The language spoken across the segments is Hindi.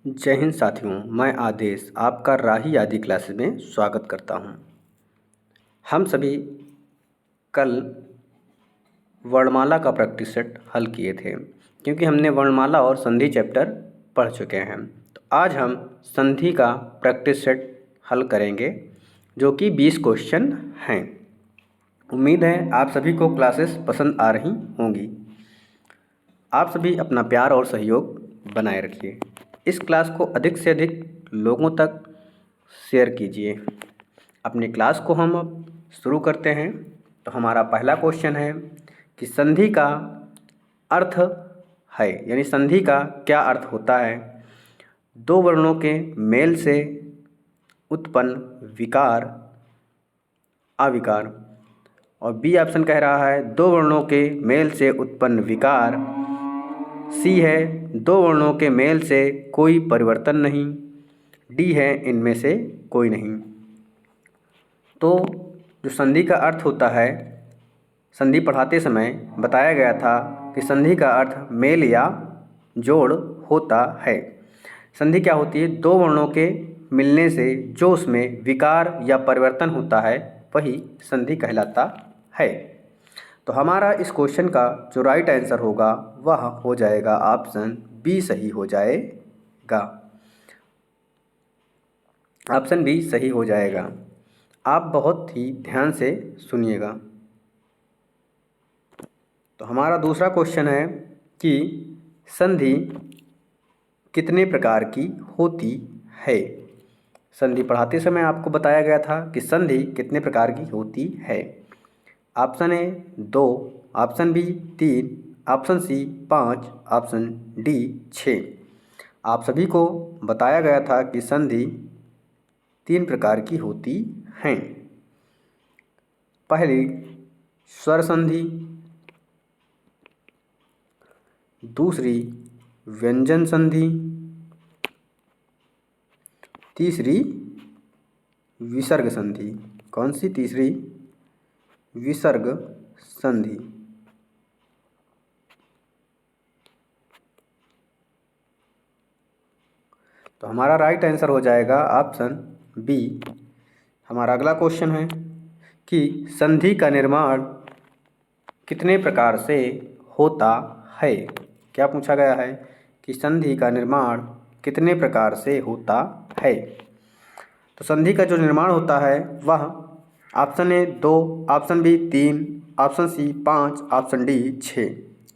जय हिंद साथियों, मैं आदेश आपका राही आदि क्लासेस में स्वागत करता हूं। हम सभी कल वर्णमाला का प्रैक्टिस सेट हल किए थे क्योंकि हमने वर्णमाला और संधि चैप्टर पढ़ चुके हैं। तो आज हम संधि का प्रैक्टिस सेट हल करेंगे जो कि 20 क्वेश्चन हैं। उम्मीद है आप सभी को क्लासेस पसंद आ रही होंगी। आप सभी अपना प्यार और सहयोग बनाए रखिए। इस क्लास को अधिक से अधिक लोगों तक शेयर कीजिए। अपनी क्लास को हम अब शुरू करते हैं। तो हमारा पहला क्वेश्चन है कि संधि का अर्थ है, यानी संधि का क्या अर्थ होता है। दो वर्णों के मेल से उत्पन्न विकार, अविकार। और बी ऑप्शन कह रहा है दो वर्णों के मेल से उत्पन्न विकार। सी है दो वर्णों के मेल से कोई परिवर्तन नहीं। डी है इनमें से कोई नहीं। तो जो संधि का अर्थ होता है, संधि पढ़ाते समय बताया गया था कि संधि का अर्थ मेल या जोड़ होता है। संधि क्या होती है? दो वर्णों के मिलने से जो उसमें विकार या परिवर्तन होता है वही संधि कहलाता है। तो हमारा इस क्वेश्चन का जो राइट आंसर होगा वह हो जाएगा ऑप्शन बी सही हो जाएगा। ऑप्शन बी सही हो जाएगा। आप बहुत ही ध्यान से सुनिएगा। तो हमारा दूसरा क्वेश्चन है कि संधि कितने प्रकार की होती है। संधि पढ़ाते समय आपको बताया गया था कि संधि कितने प्रकार की होती है। Option A 2, option B 3, option C 5, option D 6। आप सभी को बताया गया था कि संधि 3 प्रकार की होती हैं। पहली स्वर संधि, दूसरी व्यंजन संधि, तीसरी विसर्ग संधि। कौन सी तीसरी? विसर्ग संधि। तो हमारा राइट आंसर हो जाएगा ऑप्शन बी। हमारा अगला क्वेश्चन है कि संधि का निर्माण कितने प्रकार से होता है। क्या पूछा गया है कि संधि का निर्माण कितने प्रकार से होता है। तो संधि का जो निर्माण होता है वह option A 2, option B 3, option C 5, option D 6।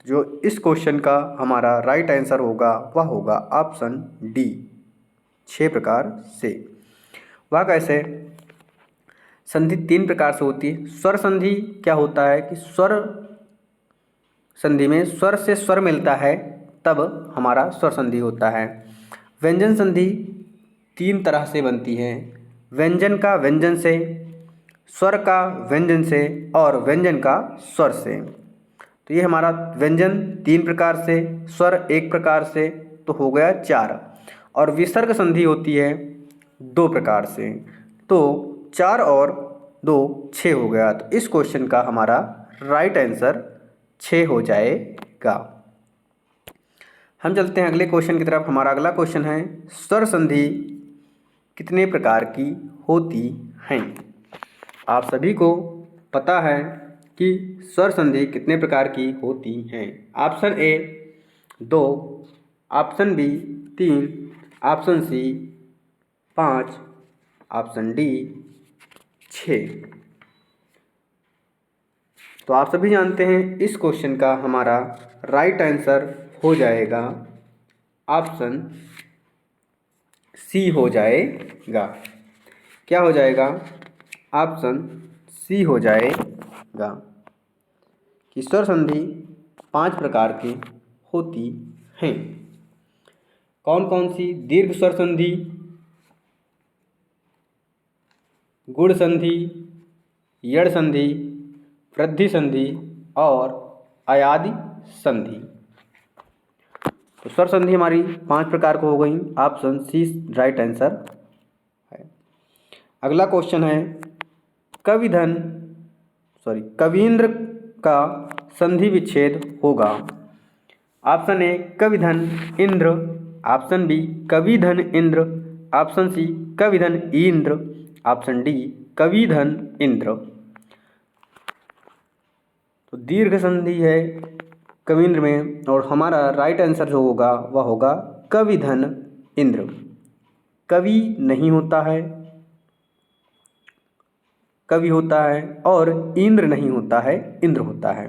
जो इस क्वेश्चन का हमारा राइट आंसर होगा वह होगा ऑप्शन डी, 6 प्रकार से। वह कैसे? संधि 3 प्रकार से होती है। स्वर संधि क्या होता है कि स्वर संधि में स्वर से स्वर मिलता है तब हमारा स्वर संधि होता है। व्यंजन संधि 3 तरह से बनती है। व्यंजन का व्यंजन से, स्वर का व्यंजन से और व्यंजन का स्वर से। तो ये हमारा व्यंजन 3 प्रकार से, स्वर 1 प्रकार से, तो हो गया 4। और विसर्ग संधि होती है 2 प्रकार से। तो 4 और 2 6 हो गया। तो इस क्वेश्चन का हमारा राइट आंसर 6 हो जाएगा। हम चलते हैं अगले क्वेश्चन की तरफ। हमारा अगला क्वेश्चन है स्वर संधि कितने प्रकार की होती हैं। आप सभी को पता है कि स्वर संधि कितने प्रकार की होती हैं। Option A 2, option B 3, option C 5, option D 6। तो आप सभी जानते हैं इस क्वेश्चन का हमारा राइट आंसर हो जाएगा ऑप्शन सी हो जाएगा। क्या हो जाएगा? ऑप्शन सी हो जाएगा कि स्वर संधि 5 प्रकार की होती हैं। कौन कौन सी? दीर्घ स्वर संधि, गुण संधि, यड़ संधि, वृद्धि संधि और अयादि संधि। तो स्वर संधि हमारी 5 प्रकार को हो गई। ऑप्शन सी राइट आंसर है। अगला क्वेश्चन है कविंद्र का संधि विच्छेद होगा। ऑप्शन ए कविधन इंद्र, ऑप्शन बी कवि धन इंद्र, ऑप्शन सी कवि धन इंद्र, ऑप्शन डी कवि धन इंद्र। तो दीर्घ संधि है कविंद्र में और हमारा राइट आंसर जो होगा वह होगा कवि धन इंद्र। कवि नहीं होता है, कवि होता है और इंद्र नहीं होता है, इंद्र होता है।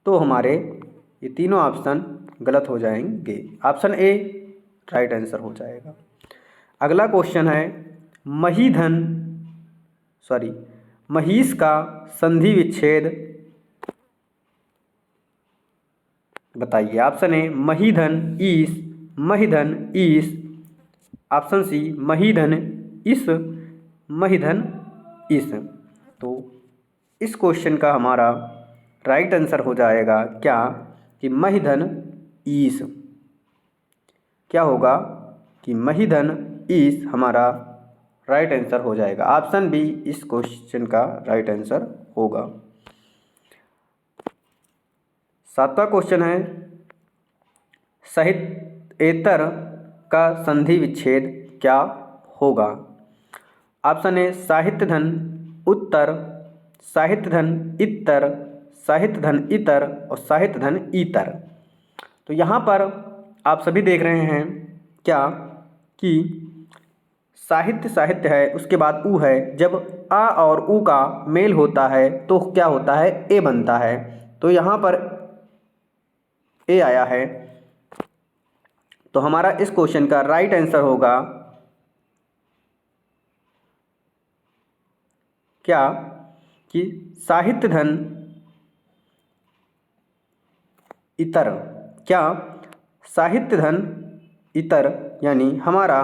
तो हमारे ये तीनों ऑप्शन गलत हो जाएंगे। ऑप्शन ए राइट आंसर हो जाएगा। अगला क्वेश्चन है महिष का संधि विच्छेद बताइए। Option A महिधन Ish, महिधन Ish, option C महिधन इस, महिधन इस। तो इस क्वेश्चन का हमारा राइट आंसर हो जाएगा क्या कि महिधन ईश। क्या होगा कि महिधन ईश हमारा राइट आंसर हो जाएगा। ऑप्शन बी इस क्वेश्चन का राइट आंसर होगा। 7वां क्वेश्चन है सहितेतर का संधि विच्छेद क्या होगा। ऑप्शन ए साहित्य धन उत्तर, साहित्य धन इतर, साहित्य धन इतर और साहित्य धन ईतर। तो यहाँ पर आप सभी देख रहे हैं क्या कि साहित्य साहित्य है, उसके बाद ऊ है। जब आ और ऊ का मेल होता है तो क्या होता है, ए बनता है। तो यहाँ पर ए आया है। तो हमारा इस क्वेश्चन का राइट आंसर होगा क्या कि साहित्य धन इतर। क्या साहित्य धन इतर, यानी हमारा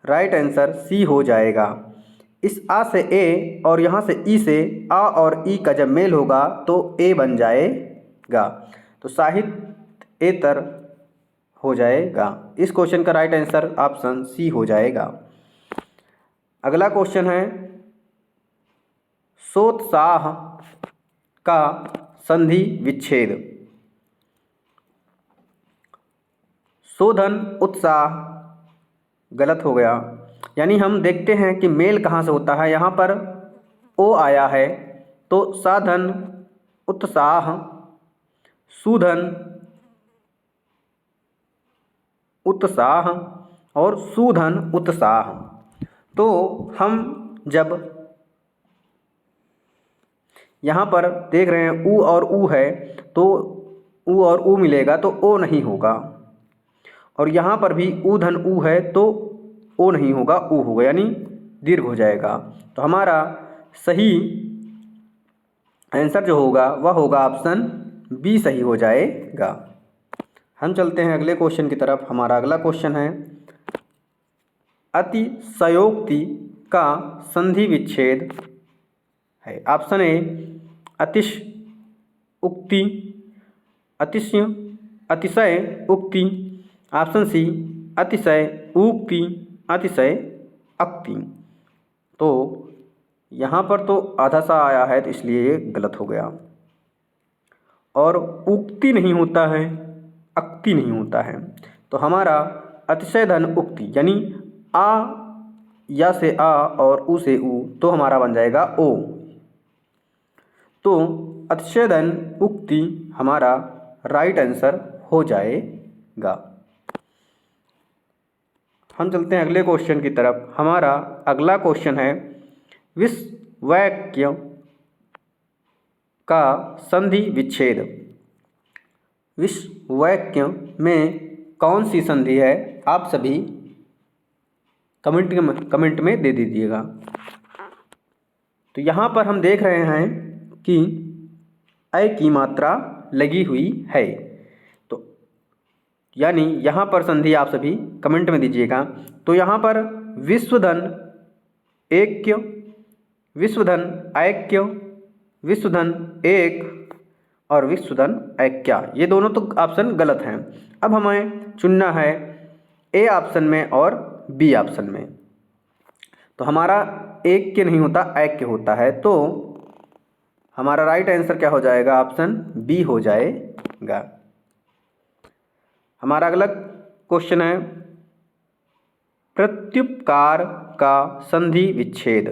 राइट आंसर सी हो जाएगा। इस आ से ए और यहाँ से ई से आ और ई का जब मेल होगा तो ए बन जाएगा। तो साहित्येतर हो जाएगा। इस क्वेश्चन का राइट आंसर ऑप्शन सी हो जाएगा। अगला क्वेश्चन है सोत्साह का संधि विच्छेद। शोधन उत्साह गलत हो गया, यानी हम देखते हैं कि मेल कहाँ से होता है। यहाँ पर ओ आया है तो साधन उत्साह, सुधन उत्साह और सुधन उत्साह। तो हम जब यहाँ पर देख रहे हैं ऊ और ऊ है तो ऊ और ऊ मिलेगा तो ओ नहीं होगा, और यहाँ पर भी ऊ धन ऊ है तो ओ नहीं होगा, ऊ होगा, यानी दीर्घ हो जाएगा। तो हमारा सही आंसर जो होगा वह होगा ऑप्शन बी सही हो जाएगा। हम चलते हैं अगले क्वेश्चन की तरफ। हमारा अगला क्वेश्चन है अतिशयोक्ति का संधि विच्छेद है। ऑप्शन ए अतिश उक्ति, अतिशय अतिशय उक्ति, ऑप्शन सी अतिशय उक्ति, अतिशय अक्ति। तो यहाँ पर तो आधा सा आया है तो इसलिए ये गलत हो गया। और उक्ति नहीं होता है, अक्ति नहीं होता है। तो हमारा अतिशय धन उक्ति, यानी आ या से आ और ऊ से ऊ, तो हमारा बन जाएगा ओ। तो अतिशय धन उक्ति हमारा राइट आंसर हो जाएगा। हम चलते हैं अगले क्वेश्चन की तरफ। हमारा अगला क्वेश्चन है विश्ववाक्य का संधि विच्छेद। विश्ववाक्य में कौन सी संधि है, आप सभी कमेंट में दे दीजिएगा। तो यहाँ पर हम देख रहे हैं कि ऐ की मात्रा लगी हुई है, तो यानी यहाँ पर संधि आप सभी कमेंट में दीजिएगा। तो यहाँ पर विश्वधन ऐक्य, विश्वधन ऐक्य, विश्वधन एक और विश्वधन ऐक्या, ये दोनों तो ऑप्शन गलत हैं। अब हमें चुनना है ए ऑप्शन में और बी ऑप्शन में। तो हमारा ऐक्य नहीं होता, ऐक्य होता है। तो हमारा राइट आंसर क्या हो जाएगा, ऑप्शन बी हो जाएगा। हमारा अगला क्वेश्चन है प्रत्युपकार का संधि विच्छेद।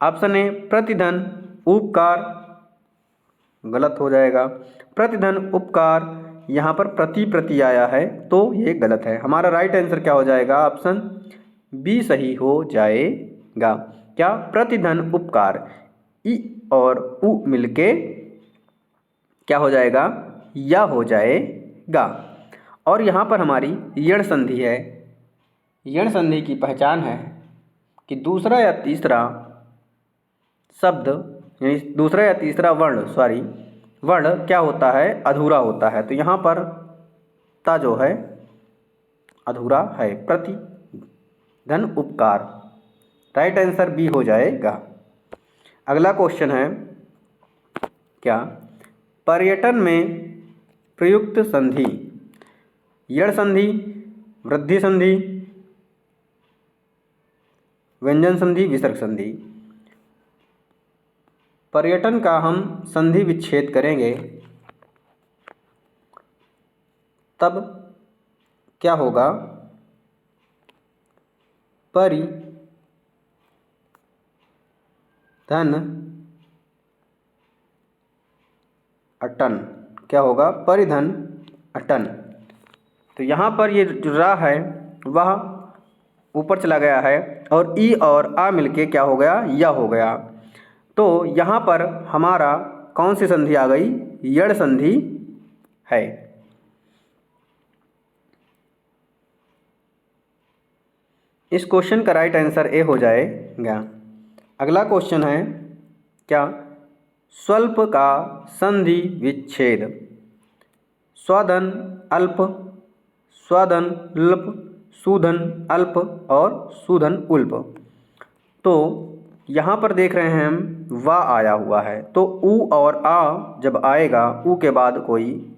ऑप्शन ए प्रतिधन उपकार, गलत हो जाएगा। प्रतिधन उपकार, यहाँ पर प्रति आया है तो ये गलत है। हमारा राइट आंसर क्या हो जाएगा? ऑप्शन बी सही हो जाएगा। क्या? प्रतिधन उपकार। ई और उ मिलके क्या हो जाएगा? या हो जाएगा। और यहाँ पर हमारी यण संधि है। यण संधि की पहचान है कि दूसरा या तीसरा शब्द यानी दूसरा या तीसरा वर्ण क्या होता है? अधूरा होता है। तो यहाँ पर ता जो है अधूरा है। प्रतिधन उपकार, राइट आंसर बी हो जाएगा। अगला क्वेश्चन है क्या? पर्यटन में प्रयुक्त संधि यण संधि, वृद्धि संधि, व्यंजन संधि, विसर्ग संधि। पर्यटन का हम संधि विच्छेद करेंगे तब क्या होगा? परिधन अटन। क्या होगा? परिधन अटन। तो यहाँ पर ये जो रा है वह ऊपर चला गया है और ई और आ मिलके क्या हो गया? या हो गया। तो यहाँ पर हमारा कौन सी संधि आ गई? यण संधि है। इस क्वेश्चन का राइट आंसर ए हो जाएगा। अगला क्वेश्चन है क्या? स्वल्प का संधि विच्छेद। स्वधन अल्प, स्वधन लप, सूधन अल्प और सूधन उल्प। तो यहाँ पर देख रहे हैं हम वा आया हुआ है, तो उ और आ जब आएगा, उ के बाद कोई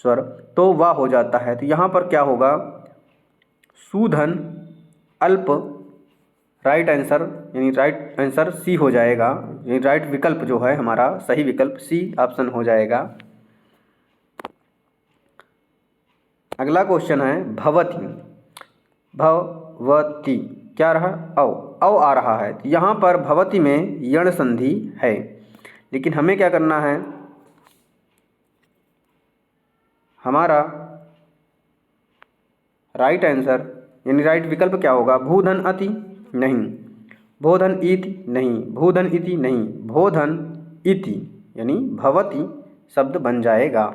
स्वर तो वा हो जाता है। तो यहाँ पर क्या होगा? सूधन अल्प, राइट आंसर यानी राइट आंसर सी हो जाएगा। यानी राइट विकल्प जो है हमारा सही विकल्प सी ऑप्शन हो जाएगा। अगला क्वेश्चन है भवती। भवती क्या रहा? औ आ रहा है। तो यहाँ पर भवती में यण संधि है, लेकिन हमें क्या करना है? हमारा राइट आंसर यानी राइट विकल्प क्या होगा? भूधन अति नहीं, भोधन इति नहीं, भूधन इति नहीं, भोधन इति यानी भवती शब्द बन जाएगा।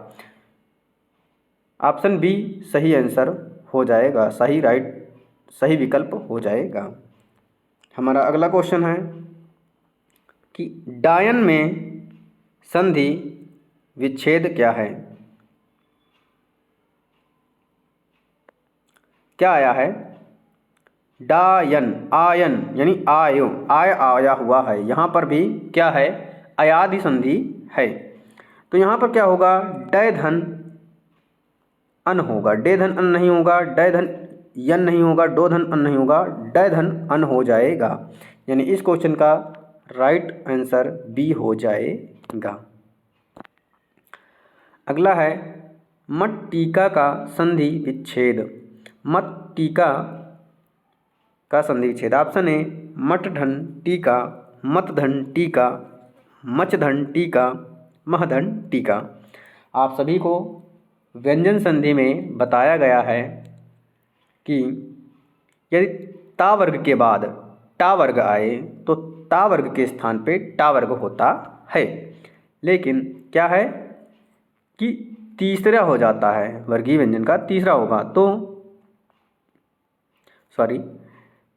ऑप्शन बी सही आंसर हो जाएगा, सही विकल्प हो जाएगा। हमारा अगला क्वेश्चन है कि डायन में संधि विच्छेद क्या है? क्या आया है? डायन, आयन यानी आय आया हुआ है। यहाँ पर भी क्या है? अयादि संधि है। तो यहाँ पर क्या होगा? डय धन अन होगा, डे धन अन नहीं होगा, डय धन यन नहीं होगा, डो धन अन नहीं होगा, डय धन अन हो जाएगा। यानी इस क्वेश्चन का राइट आंसर बी हो जाएगा। अगला है मट्टिका का संधि विच्छेद। मट्टिका का संधि विच्छेद। ऑप्शन ए मठधन टीका, मतधन टीका, मचधन टीका, महधन टीका। आप सभी को व्यंजन संधि में बताया गया है कि यदि ता वर्ग के बाद टा वर्ग आए तो ता वर्ग के स्थान पे टा वर्ग होता है, लेकिन क्या है कि तीसरा हो जाता है, वर्गीय व्यंजन का तीसरा होगा। तो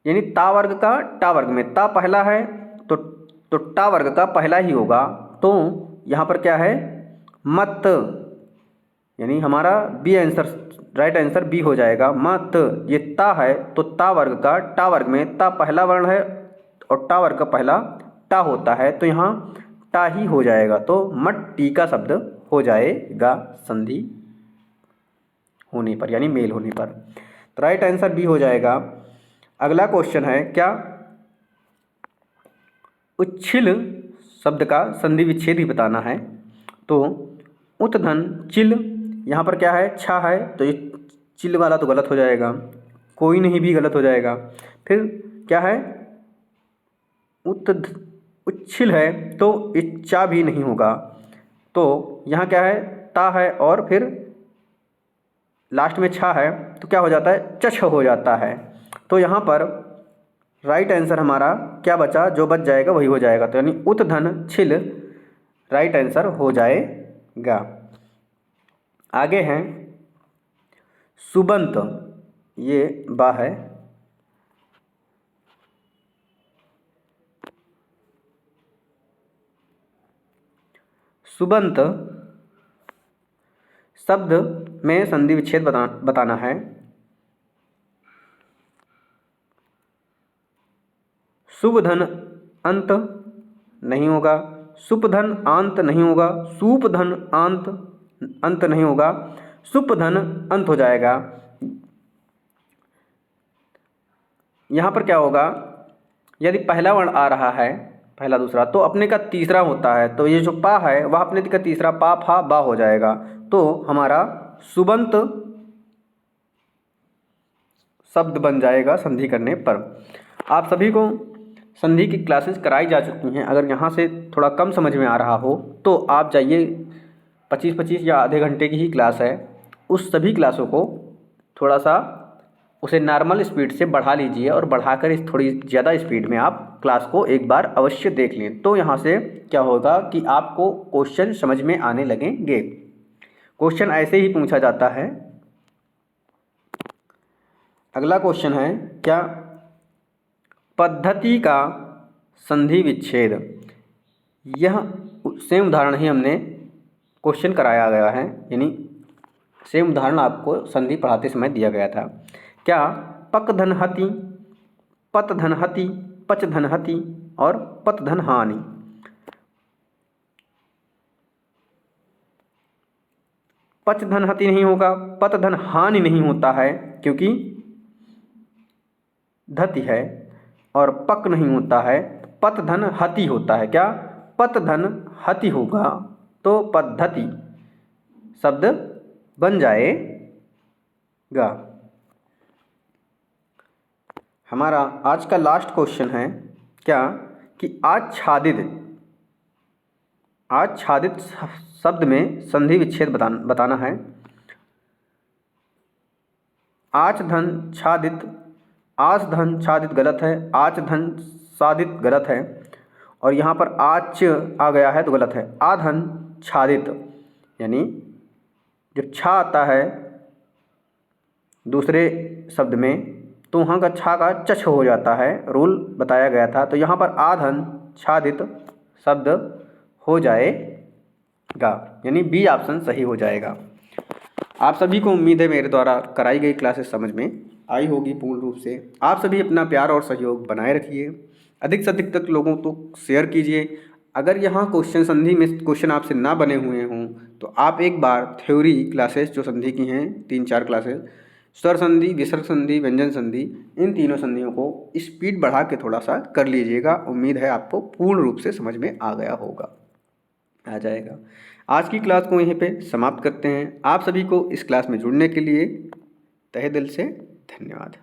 यानी ता वर्ग का टा वर्ग में ता पहला है तो टा वर्ग का पहला ही होगा। तो यहाँ पर क्या है? मत, यानी हमारा B answer right answer B हो जाएगा। मत, ये ता है तो ता वर्ग का टा वर्ग में ता पहला वर्ण है और टा वर्ग का पहला टा होता है, तो यहाँ टा ही हो जाएगा। तो मट्टिका शब्द हो जाएगा संधि होने पर यानी मेल होने पर। तो राइट आंसर बी हो जाएगा। अगला क्वेश्चन है क्या? उच्छिल शब्द का संधि विच्छेद ही बताना है। तो उत्धन चिल, यहाँ पर क्या है, छा है, तो ये चिल वाला तो गलत हो जाएगा, कोई नहीं भी गलत हो जाएगा। फिर क्या है, उच्छिल है, तो इच्छा भी नहीं होगा। तो यहाँ क्या है, ता है और फिर लास्ट में छा है, तो क्या हो जाता है, चछ हो जाता है। तो यहाँ पर राइट आंसर हमारा क्या बचा, जो बच जाएगा वही हो जाएगा, तो यानी उत्धन छिल राइट आंसर हो जाएगा। आगे हैं सुबंत, ये बा है, सुबंत शब्द में संधि विच्छेद बताना है। शुभधन अंत नहीं होगा, सुपधन आंत नहीं होगा, सूपधन अंत नहीं होगा, सुपधन अंत हो जाएगा। यहाँ पर क्या होगा, यदि पहला वर्ण आ रहा है, पहला दूसरा, तो अपने का तीसरा होता है, तो ये जो पा है वह अपने का तीसरा पा फा बा हो जाएगा। तो हमारा सुबंत शब्द बन जाएगा संधि करने पर। आप सभी को संधि की क्लासेस कराई जा चुकी हैं। अगर यहाँ से थोड़ा कम समझ में आ रहा हो तो आप जाइए, 25-25 या आधे घंटे की ही क्लास है, उस सभी क्लासों को थोड़ा सा उसे नॉर्मल स्पीड से बढ़ा लीजिए और बढ़ाकर इस थोड़ी ज़्यादा स्पीड में आप क्लास को एक बार अवश्य देख लें। तो यहाँ से क्या होगा कि आपको क्वेश्चन समझ में आने लगेंगे। क्वेश्चन ऐसे ही पूछा जाता है। अगला क्वेश्चन है क्या, पद्धति का संधि विच्छेद। यह सेम उदाहरण ही हमने क्वेश्चन कराया गया है, यानी सेम उदाहरण आपको संधि पढ़ाते समय दिया गया था। क्या पक धन हति, पत धन हति, पच धन हति और पत धन हानि। पच धन हति नहीं होगा, पत धन हानि नहीं होता है क्योंकि धति है, और पक नहीं होता है, पत धन हति होता है। क्या पत धन हति होगा, तो पद्धति शब्द बन जाएगा। हमारा आज का लास्ट क्वेश्चन है क्या, कि आच्छादित शब्द में संधि विच्छेद बताना है। आच धन छादित, आच धन छादित गलत है, आच धन सादित गलत है, और यहाँ पर आच आ गया है तो गलत है। आधन छादित, यानी जब छा आता है दूसरे शब्द में तो वहाँ का छा का चछ हो जाता है, रूल बताया गया था। तो यहाँ पर आधन छादित शब्द हो जाएगा, यानी बी ऑप्शन सही हो जाएगा। आप सभी को उम्मीद है मेरे द्वारा कराई गई क्लासेस समझ में आई होगी पूर्ण रूप से। आप सभी अपना प्यार और सहयोग बनाए रखिए, अधिक से अधिक तक लोगों को शेयर कीजिए। अगर यहाँ क्वेश्चन संधि में क्वेश्चन आपसे ना बने हुए हों तो आप एक बार थ्योरी क्लासेस जो संधि की हैं 3-4 क्लासेस, स्वर संधि, विसर्ग संधि, व्यंजन संधि, इन तीनों संधियों को स्पीड बढ़ा के थोड़ा सा कर लीजिएगा। उम्मीद है आपको पूर्ण रूप से समझ में आ जाएगा। आज की क्लास को यहीं पे समाप्त करते हैं। आप सभी को इस क्लास में जुड़ने के लिए तहे दिल से धन्यवाद।